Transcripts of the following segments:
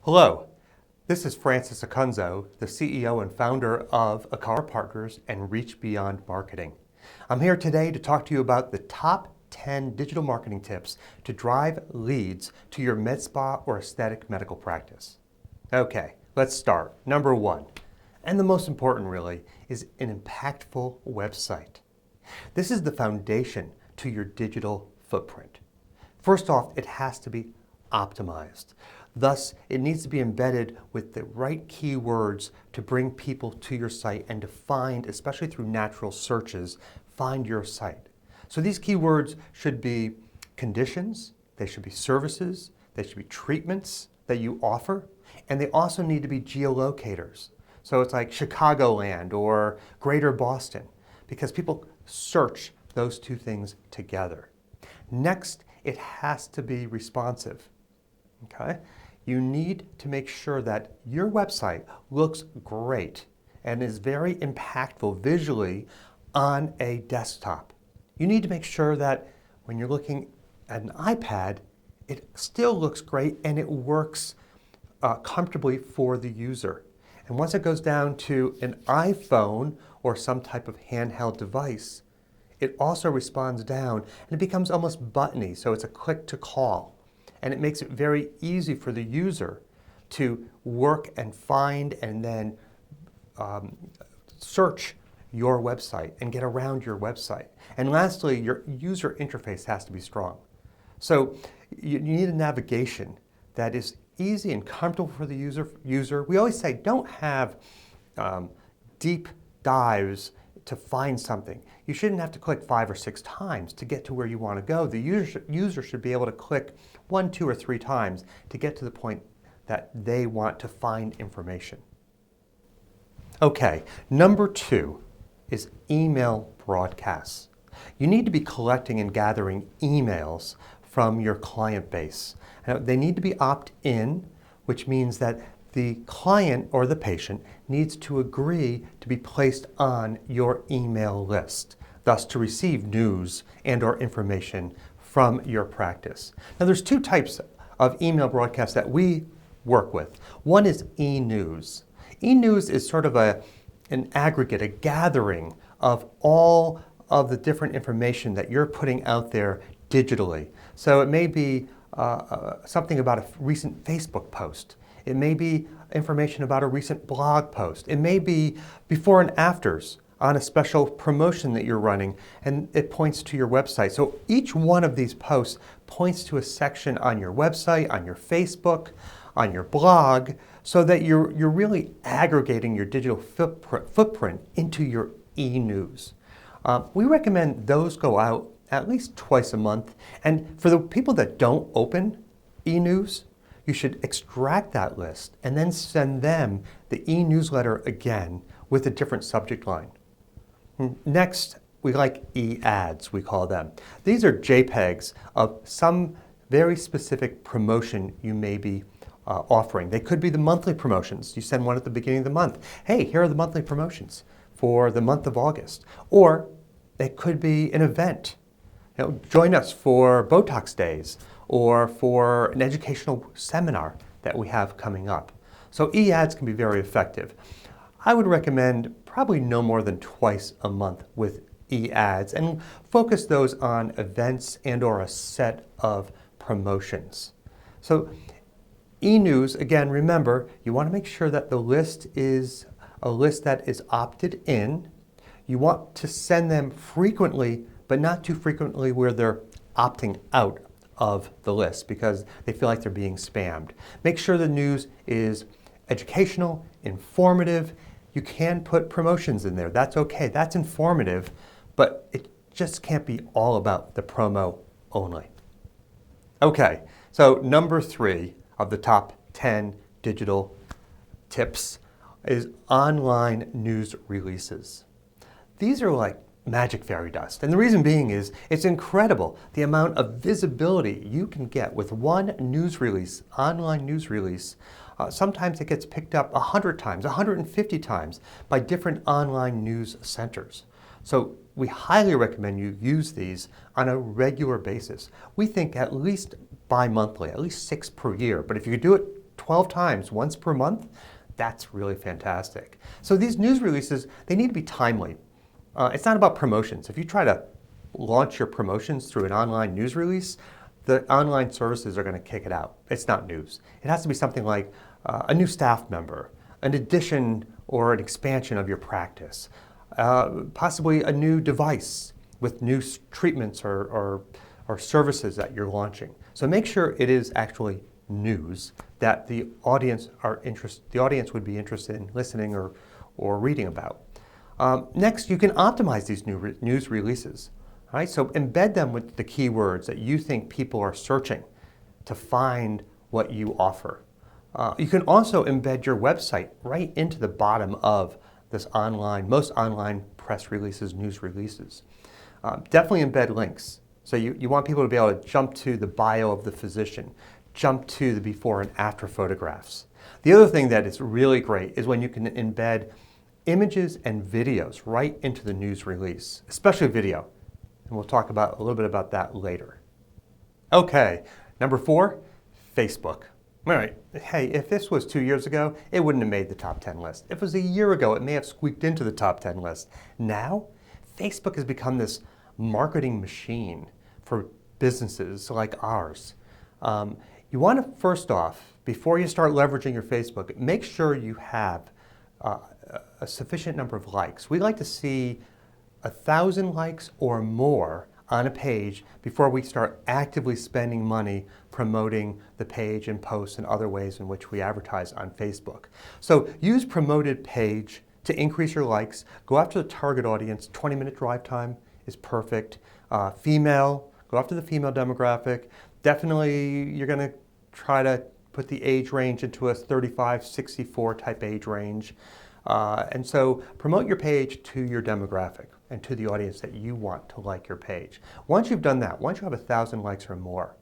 Hello, this is Francis Acunzo, the CEO and founder of Acara Partners and Reach Beyond Marketing. I'm here today to talk to you about the top 10 digital marketing tips to drive leads to your MedSpa or aesthetic medical practice. Okay, let's start. Number one, and the most important really, is an impactful website. This is the foundation to your digital footprint. First off, it has to be optimized. Thus, it needs to be embedded with the right keywords to bring people to your site and to find, especially through natural searches, find your site. So these keywords should be conditions, they should be services, they should be treatments that you offer, and they also need to be geolocators. So it's like Chicagoland or Greater Boston, because people search those two things together. Next, it has to be responsive. Okay? You need to make sure that your website looks great and is very impactful visually on a desktop. You need to make sure that when you're looking at an iPad, it still looks great and it works comfortably for the user. And once it goes down to an iPhone or some type of handheld device, it also responds down and it becomes almost buttony, so it's a click to call. And it makes it very easy for the user to work and find and then search your website and get around your website. And lastly, your user interface has to be strong. So you need a navigation that is easy and comfortable for the user. We always say don't have deep dives to find something. You shouldn't have to click 5 or 6 times to get to where you want to go. The user should be able to click 1, 2, or 3 times to get to the point that they want to find information. Okay, number 2 is email broadcasts. You need to be collecting and gathering emails from your client base. Now, they need to be opt-in, which means that the client or the patient needs to agree to be placed on your email list, thus to receive news and or information from your practice. Now there's 2 types of email broadcasts that we work with. One is e-news. E-news is sort of an aggregate, a gathering of all of the different information that you're putting out there digitally. So it may be something about a recent Facebook post. It may be information about a recent blog post. It may be before and afters on a special promotion that you're running, and it points to your website. So each one of these posts points to a section on your website, on your Facebook, on your blog, so that you're really aggregating your digital footprint into your e-news. We recommend those go out at least twice a month. And for the people that don't open e-news, you should extract that list and then send them the e-newsletter again with a different subject line. Next, we like e-ads, we call them. These are JPEGs of some very specific promotion you may be offering. They could be the monthly promotions. You send one at the beginning of the month. Hey, here are the monthly promotions for the month of August. Or it could be an event. Join us for Botox days or for an educational seminar that we have coming up. So e-ads can be very effective. I would recommend probably no more than twice a month with e-ads and focus those on events and or a set of promotions. So e-news, again, remember, you want to make sure that the list is a list that is opted in. You want to send them frequently, but not too frequently where they're opting out of the list because they feel like they're being spammed. Make sure the news is educational, informative. You can put promotions in there. That's okay. That's informative, but it just can't be all about the promo only. Okay, so number 3 of the top 10 digital tips is online news releases. These are like magic fairy dust. And the reason being is it's incredible the amount of visibility you can get with one news release, online news release. Sometimes it gets picked up 100 times, 150 times by different online news centers. So we highly recommend you use these on a regular basis. We think at least bi-monthly, at least 6 per year. But if you do it 12 times, once per month, that's really fantastic. So these news releases, they need to be timely. It's not about promotions. If you try to launch your promotions through an online news release, the online services are going to kick it out. It's not news. It has to be something like a new staff member, an addition or an expansion of your practice, possibly a new device with new treatments or services that you're launching. So make sure it is actually news that the audience would be interested in listening or reading about. Next, you can optimize these news releases. Right? So embed them with the keywords that you think people are searching to find what you offer. You can also embed your website right into the bottom of this most online press releases, news releases. Definitely embed links. So you want people to be able to jump to the bio of the physician, jump to the before and after photographs. The other thing that is really great is when you can embed images and videos right into the news release, especially video. And we'll talk a little bit about that later. Okay, number 4, Facebook. All right, hey, if this was 2 years ago, it wouldn't have made the top 10 list. If it was a year ago, it may have squeaked into the top 10 list. Now, Facebook has become this marketing machine for businesses like ours. You want to, first off, before you start leveraging your Facebook, make sure you have a sufficient number of likes. We like to see 1,000 likes or more on a page before we start actively spending money promoting the page and posts and other ways in which we advertise on Facebook. So use promoted page to increase your likes. Go after the target audience. 20-minute drive time is perfect. Female, go after the female demographic. Definitely you're going to try to put the age range into a 35-64 type age range. And so promote your page to your demographic and to the audience that you want to like your page. Once you've done that, once you have 1,000 likes or more,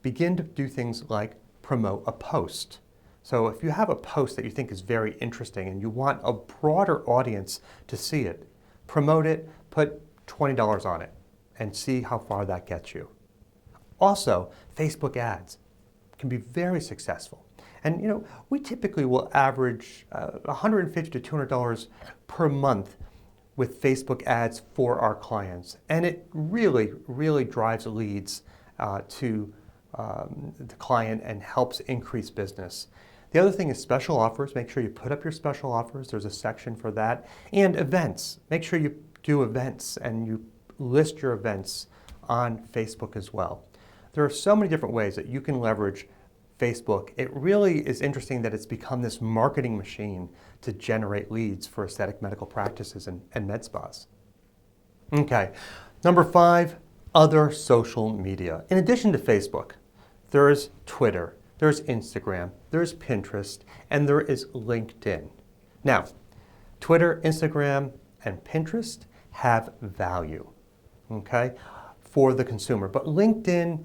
begin to do things like promote a post. So if you have a post that you think is very interesting and you want a broader audience to see it, promote it, put $20 on it, and see how far that gets you. Also, Facebook ads can be very successful. And we typically will average $150 to $200 per month with Facebook ads for our clients. And it really, really drives leads to the client and helps increase business. The other thing is special offers. Make sure you put up your special offers. There's a section for that. And events. Make sure you do events and you list your events on Facebook as well. There are so many different ways that you can leverage Facebook. It really is interesting that it's become this marketing machine to generate leads for aesthetic medical practices and med spas. Okay, number 5, other social media. In addition to Facebook, there's Twitter, there's Instagram, there's Pinterest, and there is LinkedIn. Now, Twitter, Instagram, and Pinterest have value, okay, for the consumer. But LinkedIn,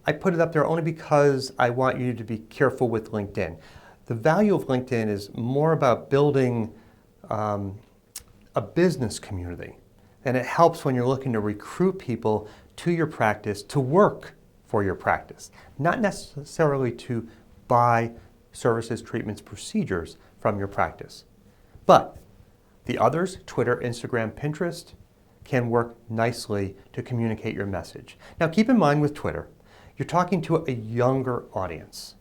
I put it up there only because I want you to be careful with LinkedIn. The value of LinkedIn is more about building a business community. And it helps when you're looking to recruit people to your practice to work for your practice, not necessarily to buy services, treatments, procedures from your practice. But the others, Twitter, Instagram, Pinterest, can work nicely to communicate your message. Now keep in mind with Twitter, you're talking to a younger audience.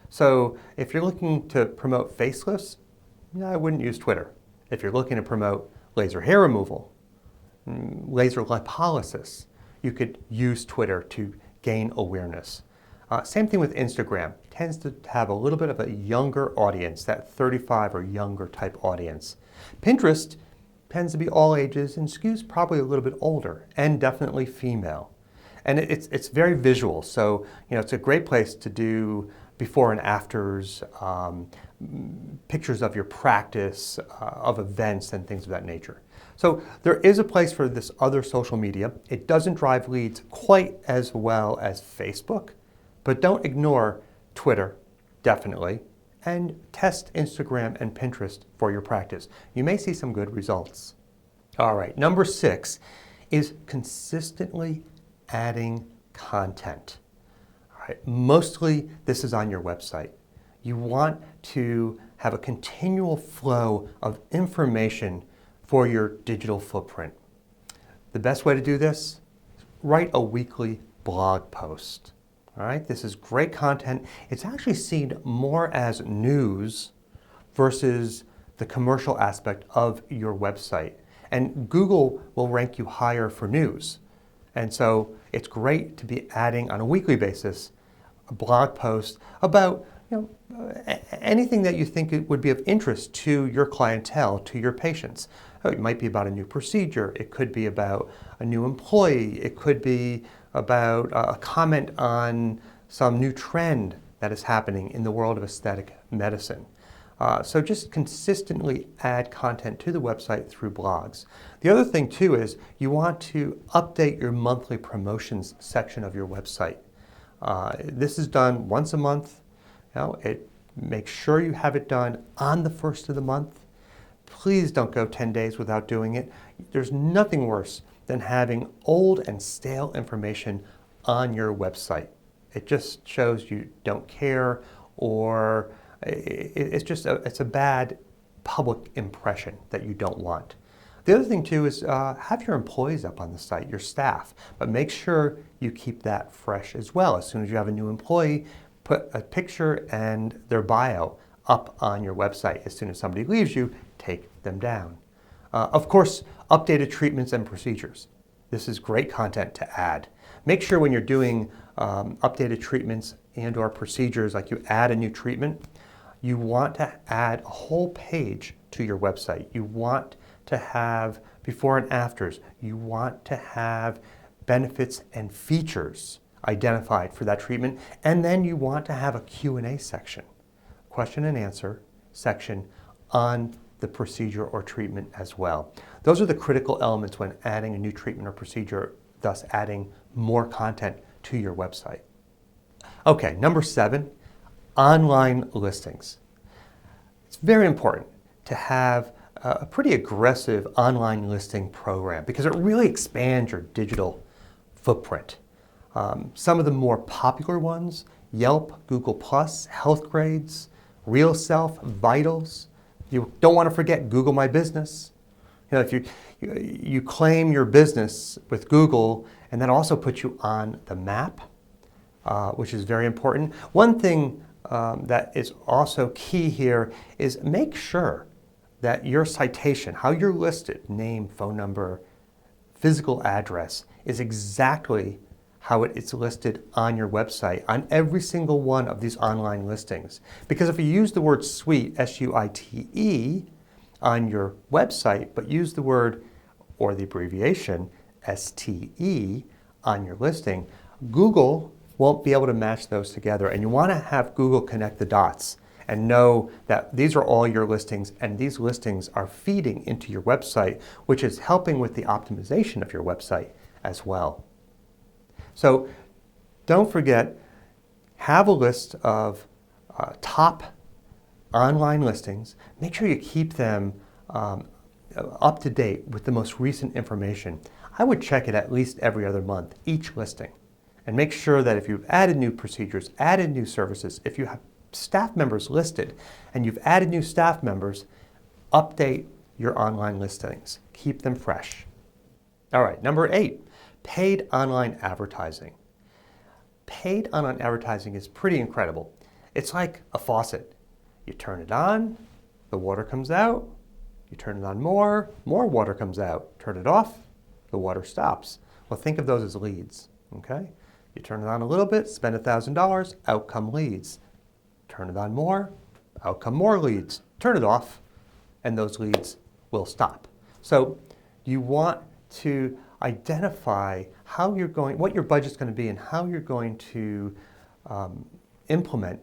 So if you're looking to promote facelifts, I wouldn't use Twitter. If you're looking to promote laser hair removal, laser lipolysis, you could use Twitter to gain awareness. Same thing with Instagram. Tends to have a little bit of a younger audience, that 35 or younger type audience. Pinterest tends to be all ages and skews probably a little bit older and definitely female. And it's very visual, so it's a great place to do before and afters, pictures of your practice, of events and things of that nature. So there is a place for this other social media. It doesn't drive leads quite as well as Facebook, but don't ignore Twitter, definitely, and test Instagram and Pinterest for your practice. You may see some good results. All right, number 6 is consistently adding content. All right, mostly this is on your website. You want to have a continual flow of information for your digital footprint. The best way to do this, write a weekly blog post. All right, this is great content. It's actually seen more as news versus the commercial aspect of your website. And Google will rank you higher for news. And so it's great to be adding on a weekly basis a blog post about anything that you think it would be of interest to your clientele, to your patients. It might be about a new procedure. It could be about a new employee. It could be about a comment on some new trend that is happening in the world of aesthetic medicine. So just consistently add content to the website through blogs. The other thing too is you want to update your monthly promotions section of your website. This is done once a month. Make sure you have it done on the first of the month. Please don't go 10 days without doing it. There's nothing worse than having old and stale information on your website. It just shows you don't care, or it's a bad public impression that you don't want. The other thing too is have your employees up on the site, your staff, but make sure you keep that fresh as well. As soon as you have a new employee, put a picture and their bio up on your website. As soon as somebody leaves you, take them down. Of course, updated treatments and procedures. This is great content to add. Make sure when you're doing updated treatments and or procedures, like you add a new treatment, you want to add a whole page to your website. You want to have before and afters. You want to have benefits and features identified for that treatment. And then you want to have a Q&A section, question and answer section on the procedure or treatment as well. Those are the critical elements when adding a new treatment or procedure, thus adding more content to your website. Okay, number 7, online listings. It's very important to have a pretty aggressive online listing program because it really expands your digital footprint. Some of the more popular ones, Yelp, Google+, Healthgrades, Real Self, Vitals. You don't want to forget Google My Business. If you claim your business with Google, and that also puts you on the map, which is very important. One thing that is also key here is make sure that your citation, how you're listed, name, phone number, physical address, is exactly how it is listed on your website on every single one of these online listings. Because if you use the word suite, S-U-I-T-E, on your website, but use the word or the abbreviation S-T-E on your listing, Google won't be able to match those together. And you want to have Google connect the dots and know that these are all your listings, and these listings are feeding into your website, which is helping with the optimization of your website as well. So don't forget, have a list of top online listings. Make sure you keep them up to date with the most recent information. I would check it at least every other month, each listing, and make sure that if you've added new procedures, added new services, if you have staff members listed and you've added new staff members, update your online listings. Keep them fresh. All right, number 8, paid online advertising. Paid online advertising is pretty incredible. It's like a faucet. You turn it on, the water comes out. You turn it on more water comes out. Turn it off, the water stops. Well, think of those as leads, okay? You turn it on a little bit, spend $1,000, out come leads. Turn it on more, out come more leads. Turn it off, and those leads will stop. So you want to identify what your budget's going to be and how you're going to implement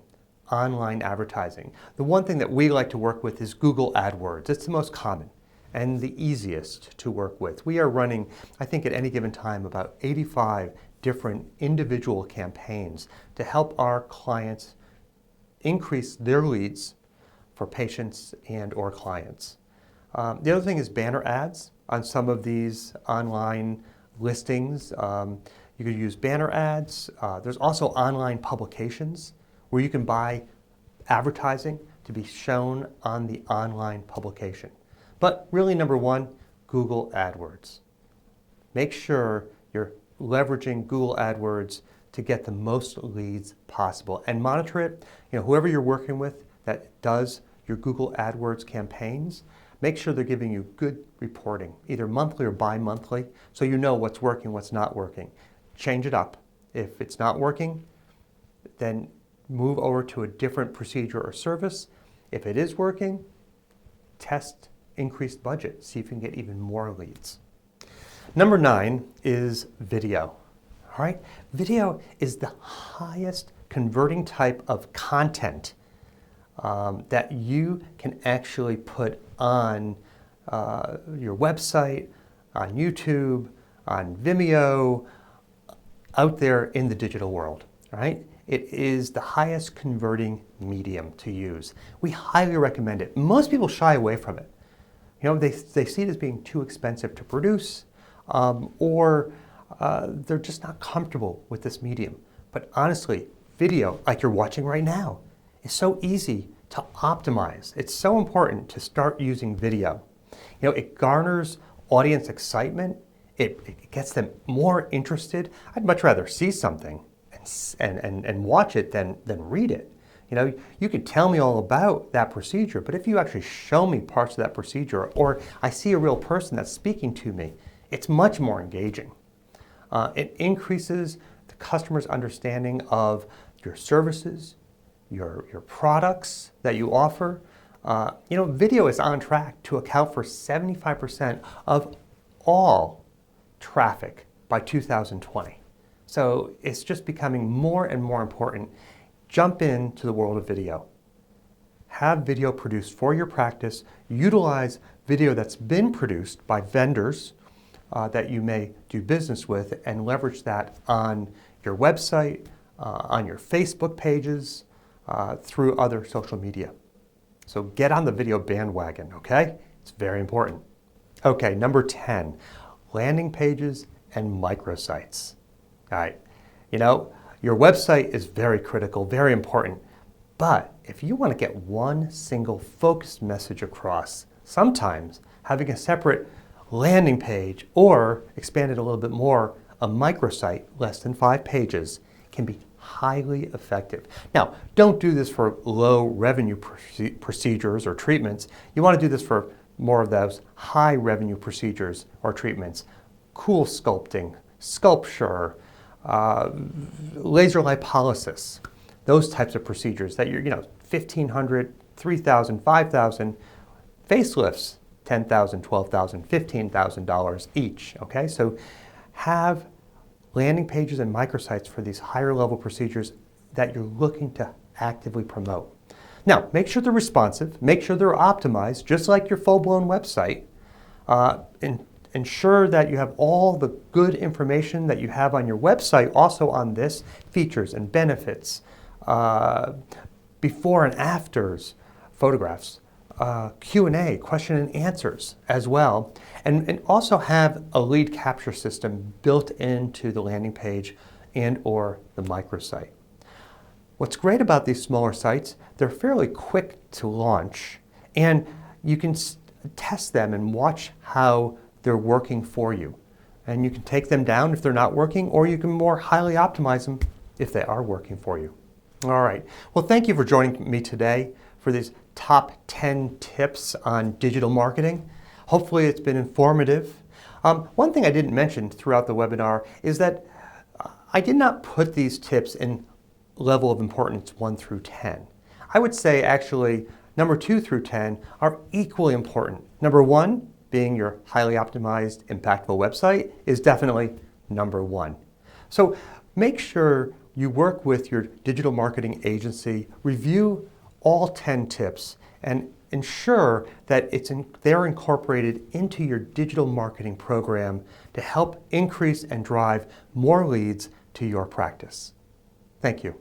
online advertising. The one thing that we like to work with is Google AdWords. It's the most common and the easiest to work with. We are running, I think at any given time, about 85 different individual campaigns to help our clients increase their leads for patients and or clients. The other thing is banner ads on some of these online listings. You could use banner ads. There's also online publications where you can buy advertising to be shown on the online publication. But really, number one, Google AdWords. Make sure you're leveraging Google AdWords to get the most leads possible and monitor it. Whoever you're working with that does your Google AdWords campaigns, make sure they're giving you good reporting, either monthly or bi-monthly, so you know what's working, what's not working. Change it up. If it's not working, then move over to a different procedure or service. If it is working, test increased budget, see if you can get even more leads. Number 9 is video. All right, video is the highest converting type of content that you can actually put on your website, on YouTube, on Vimeo, out there in the digital world, right? It is the highest converting medium to use. We highly recommend it. Most people shy away from it. They see it as being too expensive to produce, or they're just not comfortable with this medium. But honestly, video, like you're watching right now, is so easy to optimize. It's so important to start using video. It garners audience excitement. It gets them more interested. I'd much rather see something and watch it than read it. You can tell me all about that procedure, but if you actually show me parts of that procedure, or I see a real person that's speaking to me, it's much more engaging. It increases the customer's understanding of your services, your products that you offer. Video is on track to account for 75% of all traffic by 2020. So it's just becoming more and more important. Jump into the world of video. Have video produced for your practice. Utilize video that's been produced by vendors that you may do business with, and leverage that on your website, on your Facebook pages, through other social media. So get on the video bandwagon, okay? It's very important. Okay, number 10, landing pages and microsites. All right, your website is very critical, very important, but if you want to get one single focused message across, sometimes having a separate landing page, or expand it a little bit more, a microsite less than 5 pages, can be highly effective. Now, don't do this for low revenue procedures or treatments. You want to do this for more of those high revenue procedures or treatments. Cool sculpting, sculpture, laser lipolysis, those types of procedures that you're, $1,500, $3,000, $5,000, facelifts, $10,000, $12,000, $15,000 each, okay? So have landing pages and microsites for these higher level procedures that you're looking to actively promote. Now, make sure they're responsive, make sure they're optimized, just like your full-blown website. Ensure that you have all the good information that you have on your website also on this, features and benefits, before and afters, photographs, Q&A, question and answers as well, and also have a lead capture system built into the landing page and or the microsite. What's great about these smaller sites, they're fairly quick to launch, and you can test them and watch how they're working for you. And you can take them down if they're not working, or you can more highly optimize them if they are working for you. All right, well, thank you for joining me today for these top 10 tips on digital marketing. Hopefully it's been informative. One thing I didn't mention throughout the webinar is that I did not put these tips in level of importance 1 through 10. I would say actually number 2 through 10 are equally important. Number 1, being your highly optimized, impactful website, is definitely number 1. So make sure you work with your digital marketing agency, review all 10 tips, and ensure that they're incorporated into your digital marketing program to help increase and drive more leads to your practice. Thank you.